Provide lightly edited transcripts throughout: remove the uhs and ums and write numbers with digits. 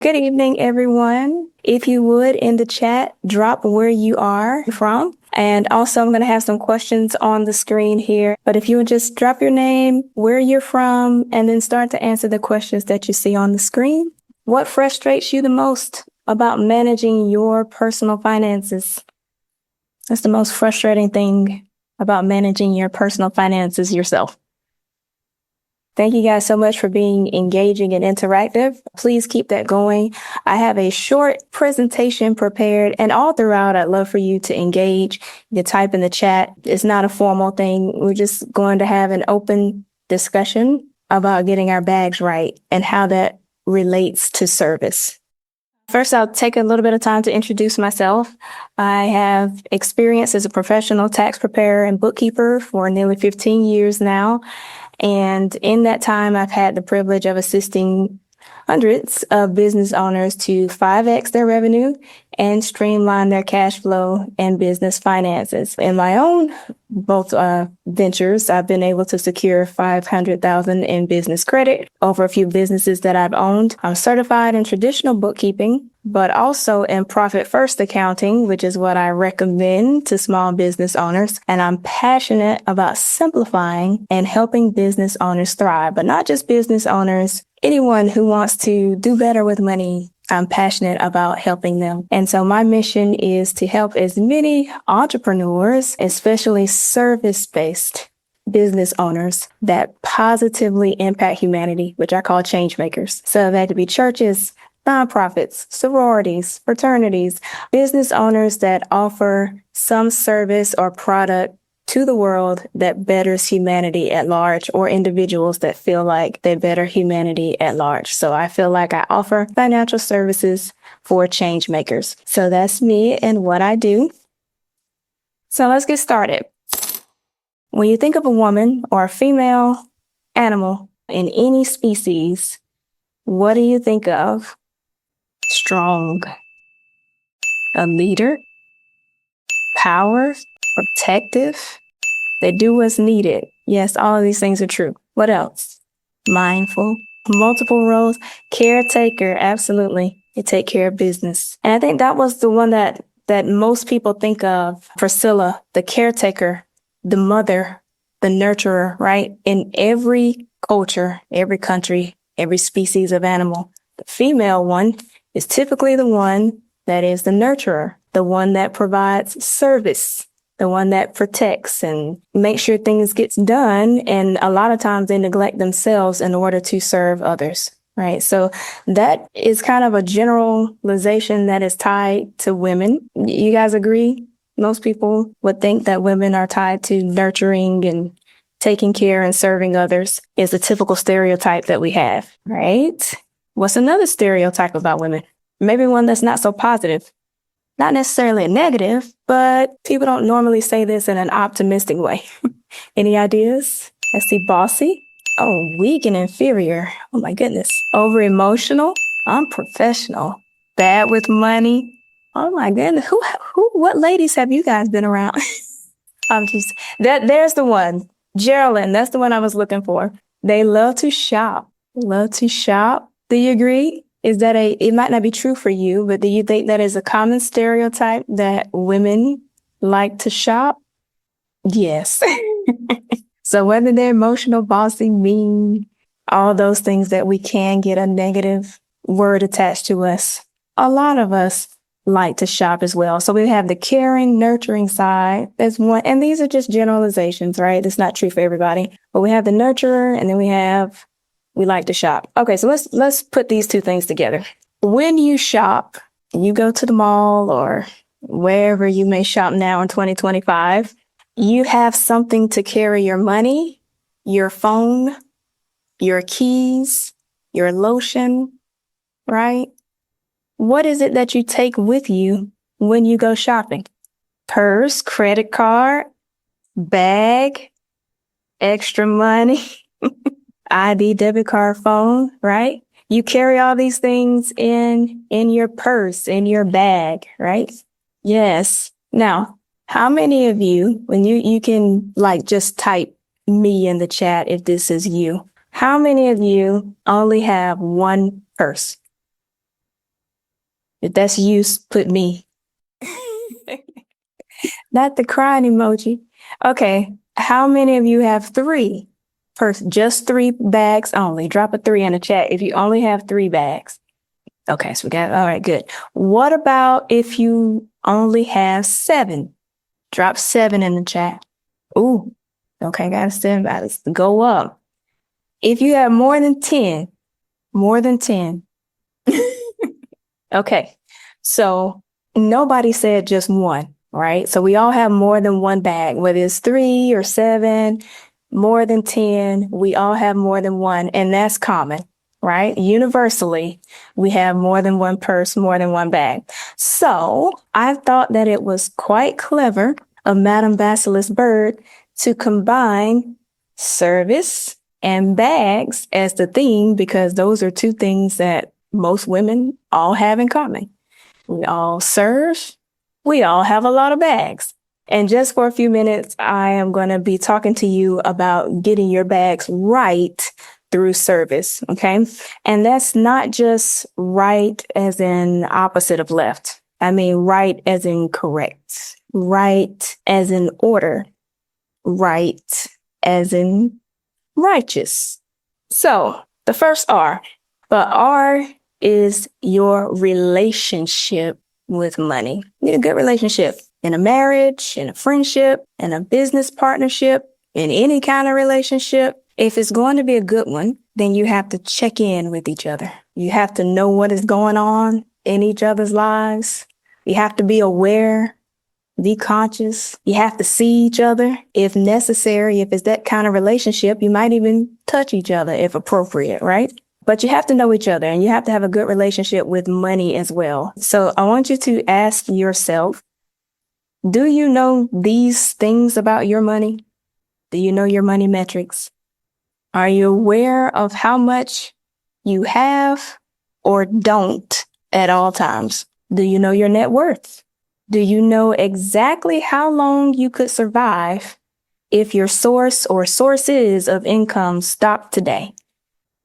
Good evening, everyone. If you would, in the chat, drop where you are from. And also, I'm going to have some questions on the screen here. But if you would just drop your name, where you're from, and then start to answer the questions that you see on the screen. What frustrates you the most about managing your personal finances? That's the most frustrating thing about managing your personal finances yourself. Thank you guys so much for being engaging and interactive. Please keep that going. I have a short presentation prepared, and all throughout, I'd love for you to engage. You type in the chat. It's not a formal thing. We're just going to have an open discussion about getting our bags right and how that relates to service. First, I'll take a little bit of time to introduce myself. I have experience as a professional tax preparer and bookkeeper for nearly 15 years now. And in that time, I've had the privilege of assisting hundreds of business owners to 5x their revenue and streamline their cash flow and business finances. In my own both ventures, I've been able to secure $500,000 in business credit over a few businesses that I've owned. I'm certified in traditional bookkeeping, but also in profit first accounting, which is what I recommend to small business owners. And I'm passionate about simplifying and helping business owners thrive, but not just business owners. Anyone who wants to do better with money, I'm passionate about helping them. And so my mission is to help as many entrepreneurs, especially service-based business owners, that positively impact humanity, which I call change makers. So that could be churches, nonprofits, sororities, fraternities, business owners that offer some service or product to the world that betters humanity at large, or individuals that feel like they better humanity at large. So I feel like I offer financial services for change makers. So that's me and what I do. So let's get started. When you think of a woman or a female animal in any species, what do you think of? Strong. A leader. Power. Protective. They do what's needed. Yes, all of these things are true. What else? Mindful. Multiple roles. Caretaker. Absolutely. They take care of business. And I think that was the one that most people think of. Priscilla, the caretaker, the mother, the nurturer, right? In every culture, every country, every species of animal, the female one is typically the one that is the nurturer, the one that provides service, the one that protects and makes sure things gets done. And a lot of times they neglect themselves in order to serve others, right? So that is kind of a generalization that is tied to women. You guys agree? Most people would think that women are tied to nurturing and taking care and serving others is a typical stereotype that we have, right? What's another stereotype about women? Maybe one that's not so positive. Not necessarily a negative, but people don't normally say this in an optimistic way. Any ideas? Let's see, bossy. Oh, weak and inferior. Oh my goodness. Over emotional. Unprofessional. Bad with money. Oh my goodness. What ladies have you guys been around? There's the one. Geraldine, that's the one I was looking for. They love to shop. Love to shop. Do you agree? Is that it might not be true for you, but do you think that is a common stereotype that women like to shop? Yes. So whether they're emotional, bossy, mean, all those things that we can get a negative word attached to us, a lot of us like to shop as well. So we have the caring, nurturing side. There's one, and these are just generalizations, right? It's not true for everybody. But we have the nurturer, and then we like to shop. Okay, so let's put these two things together. When you shop, you go to the mall or wherever you may shop now in 2025, you have something to carry your money, your phone, your keys, your lotion, right? What is it that you take with you when you go shopping? Purse, credit card, bag, extra money, ID, debit card, phone, right? You carry all these things in your purse, in your bag, right? Yes. Now, how many of you, when you can just type me in the chat if this is you, how many of you only have one purse? If that's you, put me. Not the crying emoji. Okay. How many of you have three? Just 3 bags only. Drop a 3 in the chat if you only have 3 bags. Okay, so all right, good. What about if you only have 7? Drop 7 in the chat. Ooh, okay, got to stand by this. Go up. If you have more than 10, okay, so nobody said just 1, right? So we all have more than 1 bag, whether it's 3 or 7, more than 10, we all have more than 1, and that's common, right? Universally, we have more than 1 purse, more than 1 bag. So I thought that it was quite clever of Madame Basilisk Bird to combine service and bags as the theme, because those are 2 things that most women all have in common. We all serve. We all have a lot of bags. And just for a few minutes, I am going to be talking to you about getting your bags right through service. Okay. And that's not just right as in opposite of left. I mean, right as in correct, right as in order, right as in righteous. So the first R, but R is your relationship with money. You need a good relationship in a marriage, in a friendship, in a business partnership, in any kind of relationship. If it's going to be a good one, then you have to check in with each other. You have to know what is going on in each other's lives. You have to be aware, be conscious. You have to see each other if necessary. If it's that kind of relationship, you might even touch each other if appropriate, right? But you have to know each other, and you have to have a good relationship with money as well. So I want you to ask yourself, do you know these things about your money? Do you know your money metrics? Are you aware of how much you have or don't at all times? Do you know your net worth? Do you know exactly how long you could survive if your source or sources of income stopped today?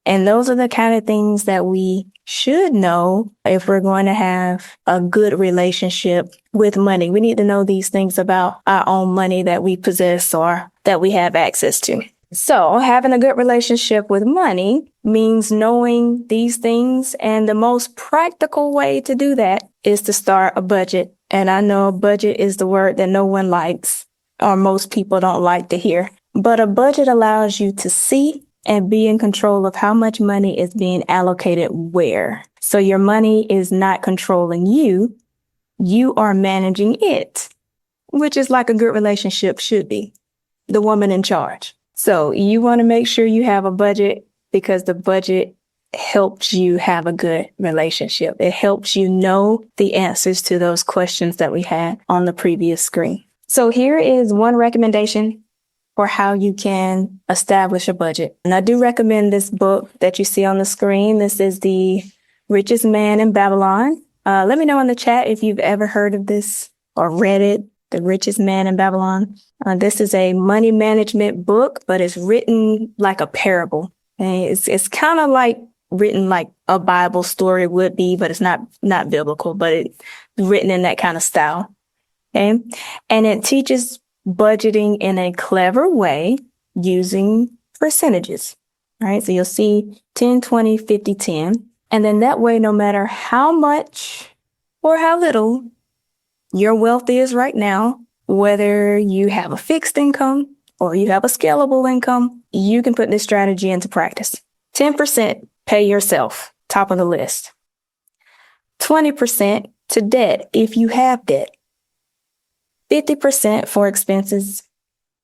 And those are the kind of things that we should know if we're going to have a good relationship with money. We need to know these things about our own money that we possess or that we have access to. So having a good relationship with money means knowing these things. And the most practical way to do that is to start a budget. And I know budget is the word that no one likes, or most people don't like to hear. But a budget allows you to see and be in control of how much money is being allocated where. So your money is not controlling you. You are managing it, which is like a good relationship should be. The woman in charge. So you want to make sure you have a budget, because the budget helps you have a good relationship. It helps you know the answers to those questions that we had on the previous screen. So here is one recommendation for how you can establish a budget. And I do recommend this book that you see on the screen. This is The Richest Man in Babylon. Let me know in the chat if you've ever heard of this or read it, The Richest Man in Babylon. This is a money management book, but it's written like a parable. And it's kind of like written like a Bible story would be, but it's not biblical, but it's written in that kind of style. Okay. And it teaches budgeting in a clever way using percentages. All right. So you'll see 10, 20, 50, 10. And then that way, no matter how much or how little your wealth is right now, whether you have a fixed income or you have a scalable income, you can put this strategy into practice. 10% pay yourself, top of the list. 20% to debt if you have debt. 50% for expenses,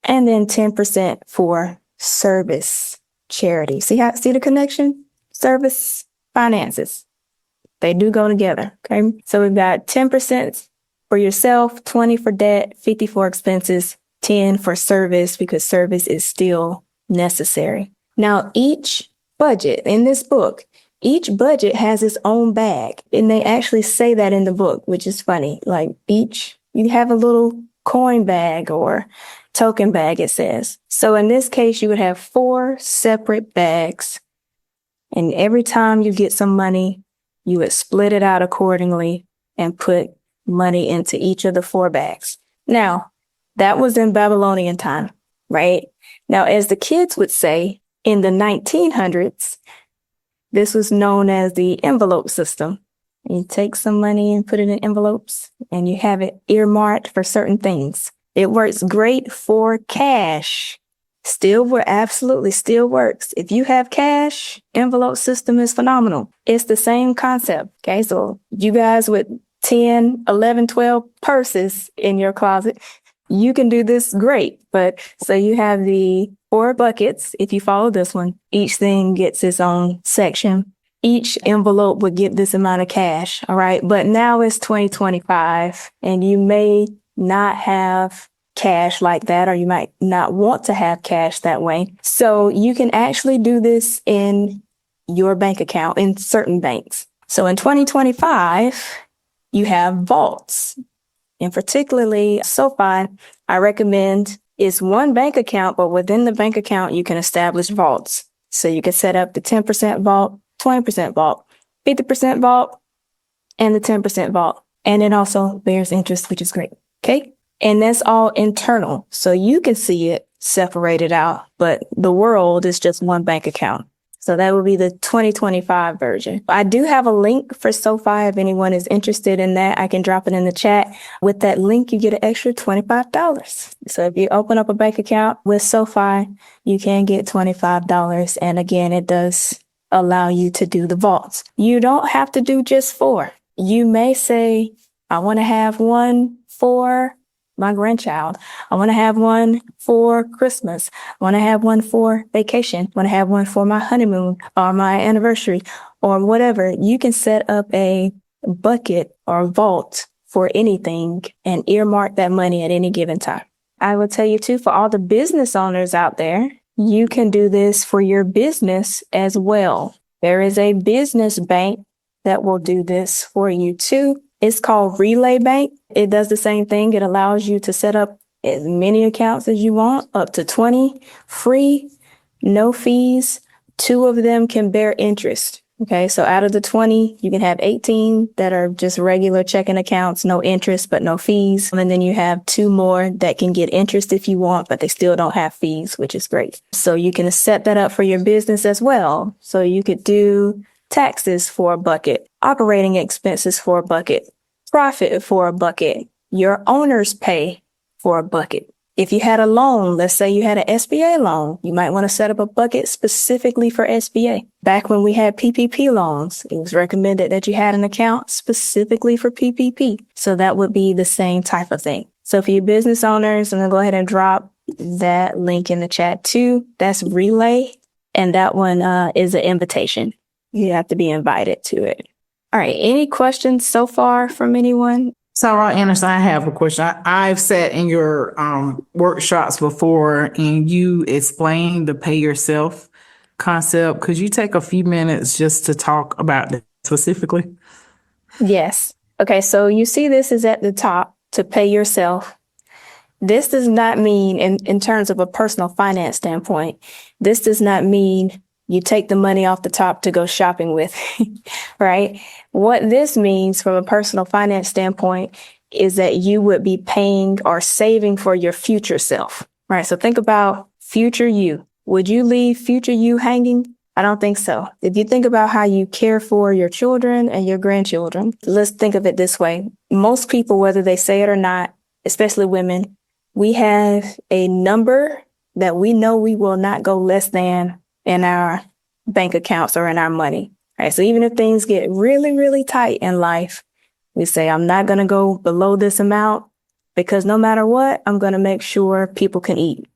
and then 10% for service, charity. See the connection? Service, finances. They do go together, okay? So we've got 10% for yourself, 20 for debt, 50 for expenses, 10 for service, because service is still necessary. Now, each budget in this book, each budget has its own bag, and they actually say that in the book, which is funny. Like you have a little coin bag or token bag, it says. So in this case, you would have 4 separate bags. And every time you get some money, you would split it out accordingly and put money into each of the 4 bags. Now, that was in Babylonian time, right? Now, as the kids would say, in the 1900s, this was known as the envelope system. You take some money and put it in envelopes, and you have it earmarked for certain things. It works great for cash. Absolutely still works. If you have cash, envelope system is phenomenal. It's the same concept. Okay, so you guys with 10, 11, 12 purses in your closet, you can do this great. But so you have the 4 buckets. If you follow this one, each thing gets its own section. Each envelope would get this amount of cash. All right. But now it's 2025 and you may not have cash like that, or you might not want to have cash that way. So you can actually do this in your bank account in certain banks. So in 2025, you have vaults. And particularly SoFi, I recommend is one bank account, but within the bank account, you can establish vaults. So you can set up the 10% vault, 20% vault, 50% vault, and the 10% vault. And it also bears interest, which is great. Okay. And that's all internal. So you can see it separated out, but the world is just one bank account. So that would be the 2025 version. I do have a link for SoFi. If anyone is interested in that, I can drop it in the chat. With that link, you get an extra $25. So if you open up a bank account with SoFi, you can get $25. And again, it does allow you to do the vaults. You don't have to do just 4. You may say, I want to have one for my grandchild. I want to have one for Christmas. I want to have one for vacation. I want to have one for my honeymoon or my anniversary or whatever. You can set up a bucket or vault for anything and earmark that money at any given time. I will tell you too, for all the business owners out there, you can do this for your business as well. There is a business bank that will do this for you too. It's called Relay Bank. It does the same thing. It allows you to set up as many accounts as you want, up to 20, free, no fees. 2 of them can bear interest. Okay, so out of the 20, you can have 18 that are just regular checking accounts, no interest, but no fees. And then you have 2 more that can get interest if you want, but they still don't have fees, which is great. So you can set that up for your business as well. So you could do taxes for a bucket, operating expenses for a bucket, profit for a bucket, your owner's pay for a bucket. If you had a loan, let's say you had an SBA loan, you might want to set up a bucket specifically for SBA. Back when we had PPP loans, it was recommended that you had an account specifically for PPP. So that would be the same type of thing. So for you business owners, I'm going to go ahead and drop that link in the chat too. That's Relay. And that one is an invitation. You have to be invited to it. All right. Any questions so far from anyone? Sarah Anderson, I have a question. I've sat in your workshops before and you explained the pay yourself concept. Could you take a few minutes just to talk about that specifically? Yes. Okay. So you see this is at the top, to pay yourself. This does not mean, in terms of a personal finance standpoint, this does not mean you take the money off the top to go shopping with, right? What this means from a personal finance standpoint is that you would be paying or saving for your future self, right? So think about future you. Would you leave future you hanging? I don't think so. If you think about how you care for your children and your grandchildren, let's think of it this way. Most people, whether they say it or not, especially women, we have a number that we know we will not go less than in our bank accounts or in our money. All right. So even if things get really, really tight in life, we say, I'm not going to go below this amount because no matter what, I'm going to make sure people can eat.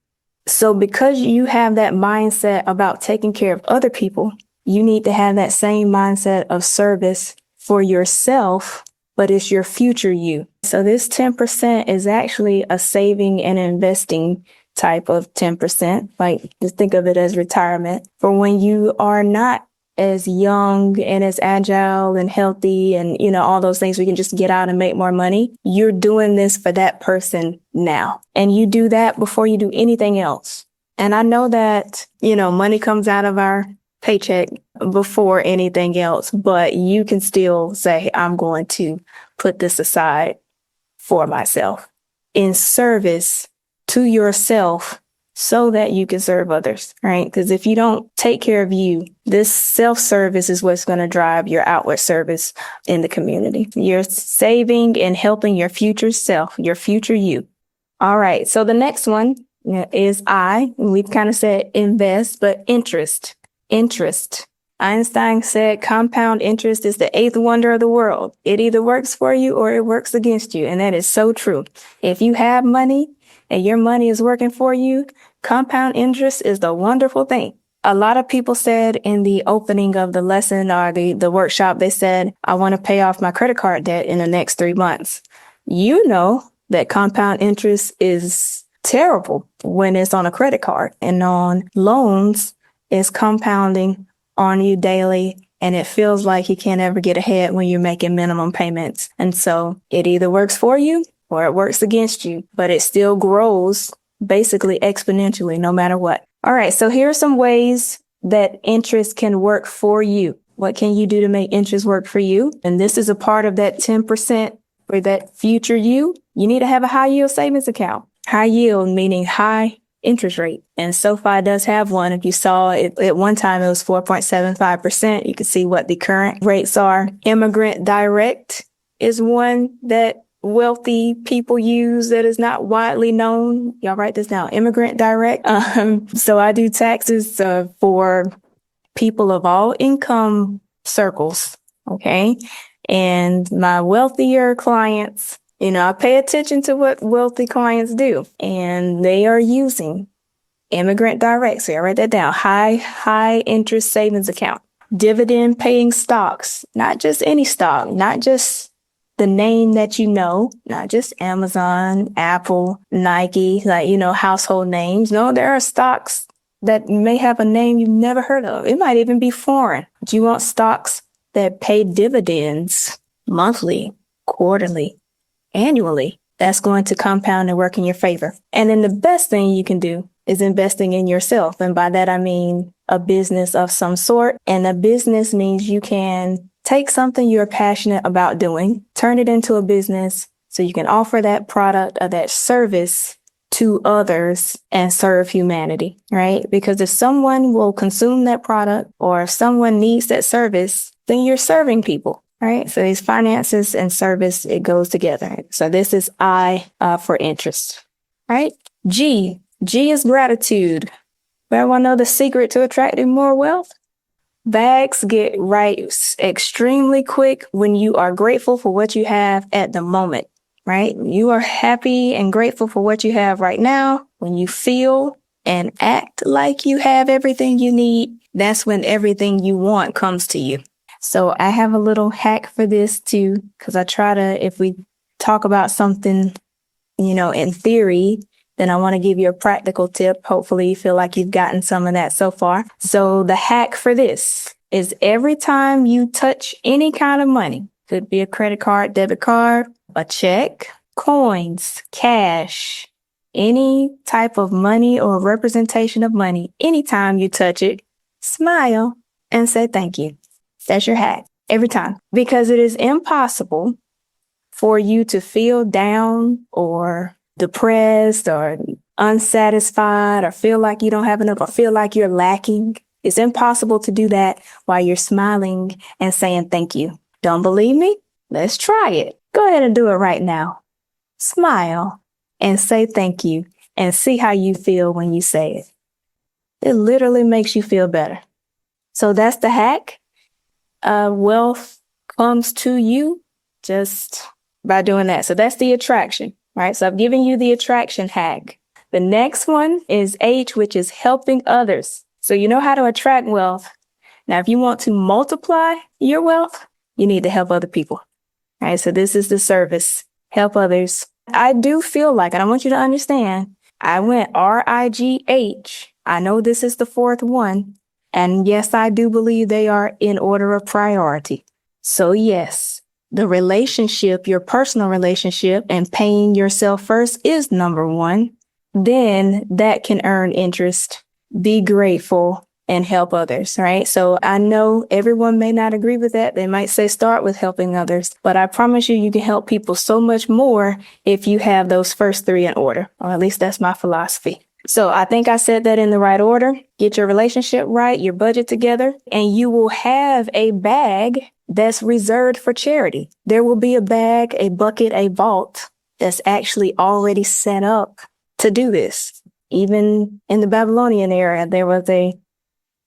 So because you have that mindset about taking care of other people, you need to have that same mindset of service for yourself, but it's your future you. So this 10% is actually a saving and investing type of 10%. Like, just think of it as retirement for when you are not as young and as agile and healthy and, all those things. We can just get out and make more money. You're doing this for that person now. And you do that before you do anything else. And I know that, money comes out of our paycheck before anything else, but you can still say, I'm going to put this aside for myself in service to yourself so that you can serve others, right? Because if you don't take care of you, this self-service is what's going to drive your outward service in the community. You're saving and helping your future self, your future you. All right. So the next one is I. We've kind of said invest, but interest. Interest. Einstein said compound interest is the eighth wonder of the world. It either works for you or it works against you. And that is so true. If you have money and your money is working for you, compound interest is the wonderful thing. A lot of people said in the opening of the lesson or the workshop, they said, I want to pay off my credit card debt in the next 3 months. You know that compound interest is terrible when it's on a credit card, and on loans, it's compounding on you daily, and it feels like you can't ever get ahead when you're making minimum payments. And so it either works for you or it works against you, but it still grows basically exponentially no matter what. All right, so here are some ways that interest can work for you. What can you do to make interest work for you? And this is a part of that 10% for that future you. You need to have a high yield savings account. High yield meaning high interest rate. And SoFi does have one. If you saw it at one time, it was 4.75%. You can see what the current rates are. Immigrant Direct is one that wealthy people use that is not widely known. Y'all write this down. Immigrant Direct. So I do taxes for people of all income circles. Okay. And my wealthier clients, I pay attention to what wealthy clients do, and they are using Immigrant Direct. So I write that down. High interest savings account. Dividend paying stocks, not just any stock, not just the name that you know, not just Amazon, Apple, Nike, household names. No, there are stocks that may have a name you've never heard of. It might even be foreign. But you want stocks that pay dividends monthly, quarterly, annually. That's going to compound and work in your favor. And then the best thing you can do is investing in yourself. And by that, I mean a business of some sort. And a business means you can take something you're passionate about doing, turn it into a business so you can offer that product or that service to others and serve humanity, right? Because if someone will consume that product or if someone needs that service, then you're serving people. Right. So these finances and service, it goes together. So this is I for interest. Right. G is gratitude. Everyone know the secret to attracting more wealth? Bags get right extremely quick when you are grateful for what you have at the moment. Right. You are happy and grateful for what you have right now. When you feel and act like you have everything you need, that's when everything you want comes to you. So I have a little hack for this too, because I try to, if we talk about something, in theory, then I want to give you a practical tip. Hopefully you feel like you've gotten some of that so far. So the hack for this is every time you touch any kind of money, could be a credit card, debit card, a check, coins, cash, any type of money or representation of money, anytime you touch it, smile and say thank you. That's your hack every time, because it is impossible for you to feel down or depressed or unsatisfied or feel like you don't have enough or feel like you're lacking. It's impossible to do that while you're smiling and saying thank you. Don't believe me? Let's try it. Go ahead and do it right now. Smile and say thank you and see how you feel when you say it. It literally makes you feel better. So that's the hack. Wealth comes to you just by doing that. So that's the attraction, right? So I've given you the attraction hack. The next one is H, which is helping others. So you know how to attract wealth. Now, if you want to multiply your wealth, you need to help other people, right? So this is the service. Help others. I do feel like, and I want you to understand, I went R.I.G.H. I know this is the fourth one. And yes, I do believe they are in order of priority. So yes, the relationship, your personal relationship and paying yourself first is number one. Then that can earn interest. Be grateful and help others, right? So I know everyone may not agree with that. They might say start with helping others, but I promise you, you can help people so much more if you have those first three in order, or at least that's my philosophy. So I think I said that in the right order. Get your relationship right, your budget together, and you will have a bag that's reserved for charity. There will be a bag, a bucket, a vault that's actually already set up to do this. Even in the Babylonian era, there was a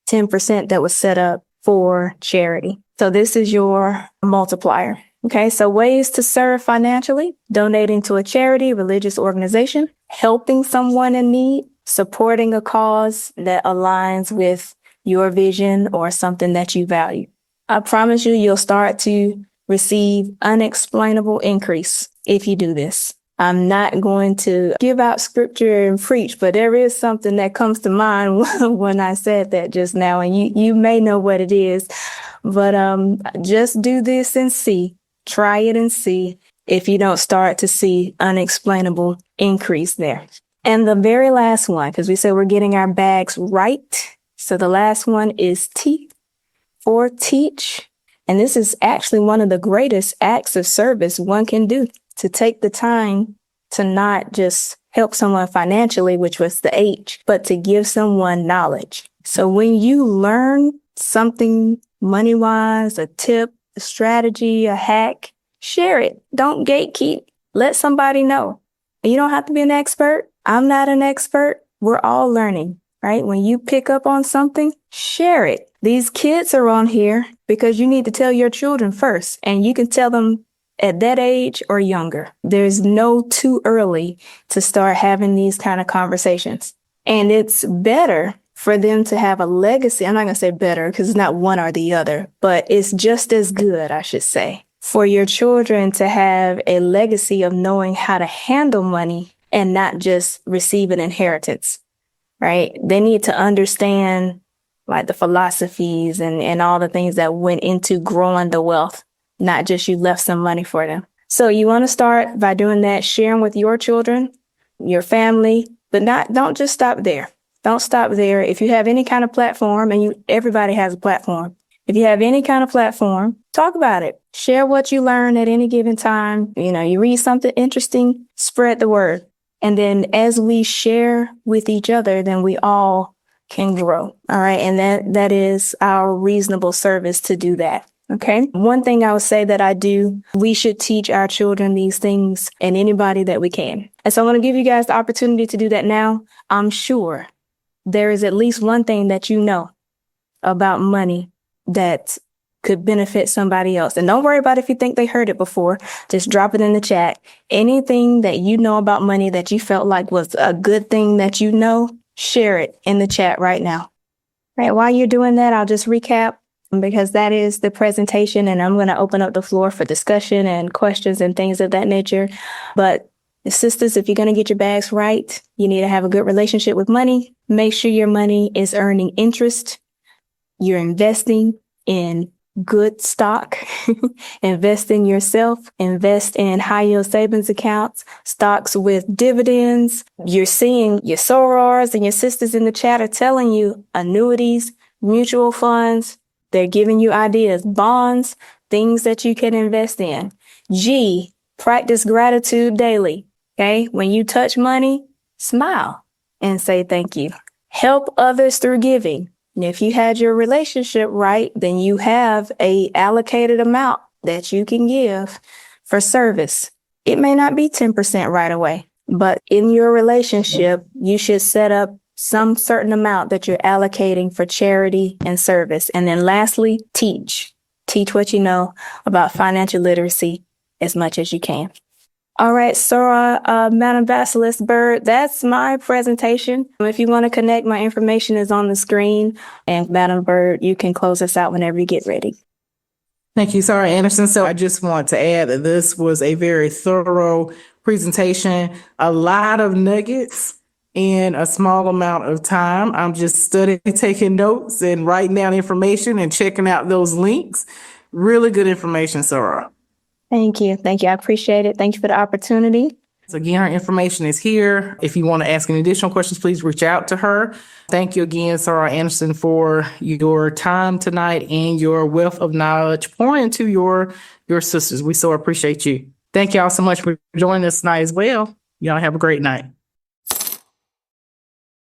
10% that was set up for charity. So this is your multiplier. Okay, so ways to serve financially: donating to a charity, religious organization, helping someone in need, supporting a cause that aligns with your vision or something that you value. I promise you, you'll start to receive unexplainable increase if you do this. I'm not going to give out scripture and preach, but there is something that comes to mind when I said that just now, and you may know what it is, but just do this and see. Try it and see if you don't start to see unexplainable increase there. And the very last one, because we said we're getting our bags right. So the last one is T for teach. And this is actually one of the greatest acts of service one can do, to take the time to not just help someone financially, which was the H, but to give someone knowledge. So when you learn something money-wise, a tip, a strategy, a hack, share it. Don't gatekeep. Let somebody know. You don't have to be an expert. I'm not an expert. We're all learning, right? When you pick up on something, share it. These kids are on here because you need to tell your children first, and you can tell them at that age or younger. There's no too early to start having these kind of conversations. And it's better for them to have a legacy. I'm not going to say better because it's not one or the other, but it's just as good, I should say, for your children to have a legacy of knowing how to handle money and not just receive an inheritance, right? They need to understand like the philosophies and all the things that went into growing the wealth, not just you left some money for them. So you want to start by doing that, sharing with your children, your family, but don't just stop there. Don't stop there. If you have any kind of platform, and everybody has a platform. If you have any kind of platform, talk about it. Share what you learn at any given time. You read something interesting, spread the word. And then as we share with each other, then we all can grow. All right. And that is our reasonable service to do that. Okay. One thing I would say that I do, we should teach our children these things and anybody that we can. And so I'm going to give you guys the opportunity to do that now. I'm sure there is at least one thing that you know about money that could benefit somebody else. And don't worry about if you think they heard it before. Just drop it in the chat. Anything that you know about money that you felt like was a good thing that you know, share it in the chat right now. Right. While you're doing that, I'll just recap, because that is the presentation, and I'm going to open up the floor for discussion and questions and things of that nature. But sisters, if you're going to get your bags right, you need to have a good relationship with money. Make sure your money is earning interest. You're investing in good stock. Invest in yourself. Invest in high yield savings accounts, stocks with dividends. You're seeing your sorors and your sisters in the chat are telling you annuities, mutual funds. They're giving you ideas, bonds, things that you can invest in. G, practice gratitude daily. Okay. When you touch money, smile and say thank you. Help others through giving. And if you had your relationship right, then you have a allocated amount that you can give for service. It may not be 10% right away, but in your relationship, you should set up some certain amount that you're allocating for charity and service. And then lastly, teach. Teach what you know about financial literacy as much as you can. All right, Sora, Madam Basilisk Bird, that's my presentation. If you want to connect, my information is on the screen. And Madam Bird, you can close us out whenever you get ready. Thank you, Sarah Anderson. So I just want to add that this was a very thorough presentation, a lot of nuggets in a small amount of time. I'm just studying, taking notes and writing down information and checking out those links. Really good information, Sarah. Thank you. Thank you. I appreciate it. Thank you for the opportunity. Again, her information is here. If you want to ask any additional questions, please reach out to her. Thank you again, Sarah Anderson, for your time tonight and your wealth of knowledge pouring into your sisters. We so appreciate you. Thank y'all so much for joining us tonight as well. Y'all have a great night.